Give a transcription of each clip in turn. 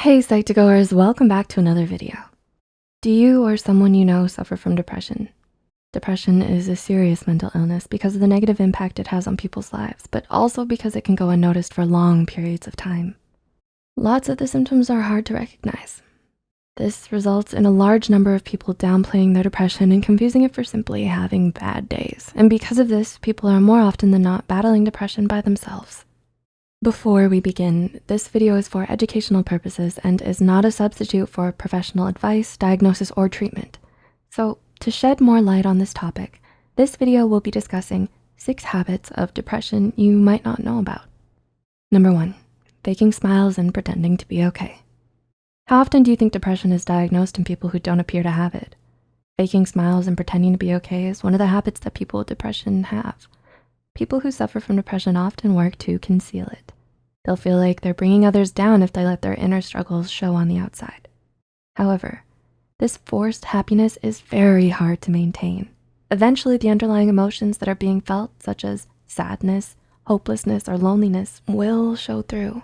Hey Psych2Goers, welcome back to another video. Do you or someone you know suffer from depression? Depression is a serious mental illness because of the negative impact it has on people's lives, but also because it can go unnoticed for long periods of time. Lots of the symptoms are hard to recognize. This results in a large number of people downplaying their depression and confusing it for simply having bad days. And because of this, people are more often than not battling depression by themselves. Before we begin, this video is for educational purposes and is not a substitute for professional advice, diagnosis, or treatment. So to shed more light on this topic, this video will be discussing 6 habits of depression you might not know about. Number 1, faking smiles and pretending to be okay. How often do you think depression is diagnosed in people who don't appear to have it? Faking smiles and pretending to be okay is one of the habits that people with depression have. People who suffer from depression often work to conceal it. They'll feel like they're bringing others down if they let their inner struggles show on the outside. However, this forced happiness is very hard to maintain. Eventually, the underlying emotions that are being felt, such as sadness, hopelessness, or loneliness, will show through.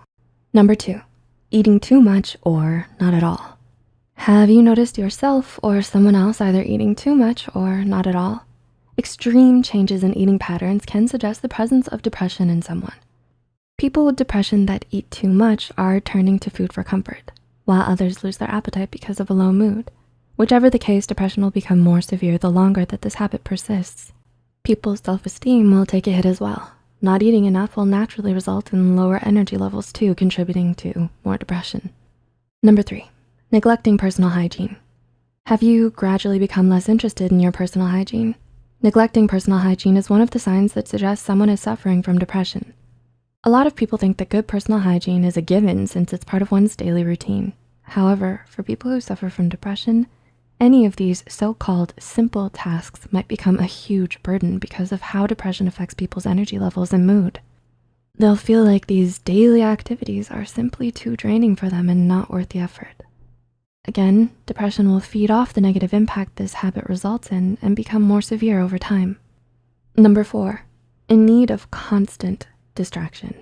Number 2, eating too much or not at all. Have you noticed yourself or someone else either eating too much or not at all? Extreme changes in eating patterns can suggest the presence of depression in someone. People with depression that eat too much are turning to food for comfort, while others lose their appetite because of a low mood. Whichever the case, depression will become more severe the longer that this habit persists. People's self-esteem will take a hit as well. Not eating enough will naturally result in lower energy levels too, contributing to more depression. Number 3, neglecting personal hygiene. Have you gradually become less interested in your personal hygiene? Neglecting personal hygiene is one of the signs that suggests someone is suffering from depression. A lot of people think that good personal hygiene is a given since it's part of one's daily routine. However, for people who suffer from depression, any of these so-called simple tasks might become a huge burden because of how depression affects people's energy levels and mood. They'll feel like these daily activities are simply too draining for them and not worth the effort. Again, depression will feed off the negative impact this habit results in and become more severe over time. Number 4, in need of constant distraction.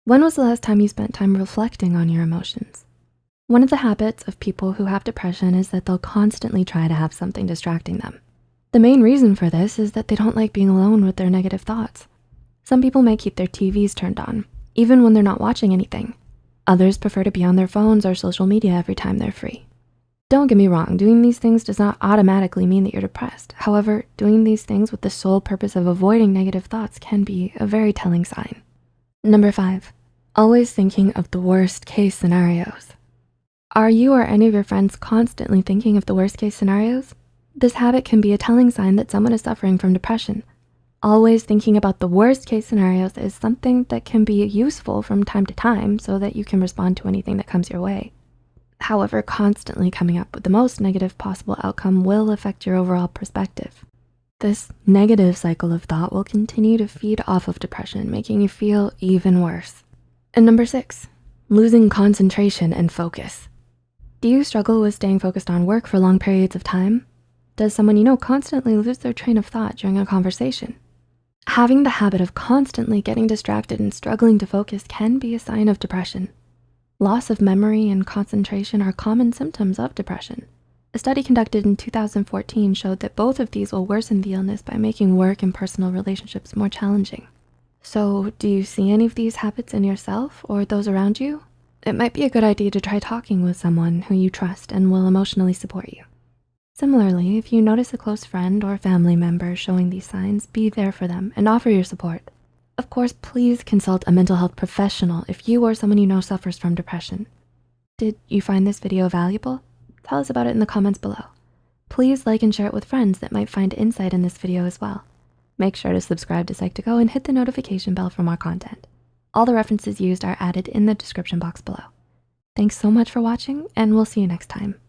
When was the last time you spent time reflecting on your emotions? One of the habits of people who have depression is that they'll constantly try to have something distracting them. The main reason for this is that they don't like being alone with their negative thoughts. Some people may keep their TVs turned on, even when they're not watching anything. Others prefer to be on their phones or social media every time they're free. Don't get me wrong, doing these things does not automatically mean that you're depressed. However, doing these things with the sole purpose of avoiding negative thoughts can be a very telling sign. Number 5, always thinking of the worst case scenarios. Are you or any of your friends constantly thinking of the worst case scenarios? This habit can be a telling sign that someone is suffering from depression. Always thinking about the worst case scenarios is something that can be useful from time to time so that you can respond to anything that comes your way. However, constantly coming up with the most negative possible outcome will affect your overall perspective. This negative cycle of thought will continue to feed off of depression, making you feel even worse. And number 6, losing concentration and focus. Do you struggle with staying focused on work for long periods of time? Does someone you know constantly lose their train of thought during a conversation? Having the habit of constantly getting distracted and struggling to focus can be a sign of depression. Loss of memory and concentration are common symptoms of depression. A study conducted in 2014 showed that both of these will worsen the illness by making work and personal relationships more challenging. So, do you see any of these habits in yourself or those around you? It might be a good idea to try talking with someone who you trust and will emotionally support you. Similarly, if you notice a close friend or family member showing these signs, be there for them and offer your support. Of course, please consult a mental health professional if you or someone you know suffers from depression. Did you find this video valuable? Tell us about it in the comments below. Please like and share it with friends that might find insight in this video as well. Make sure to subscribe to Psych2Go and hit the notification bell for more content. All the references used are added in the description box below. Thanks so much for watching, and we'll see you next time.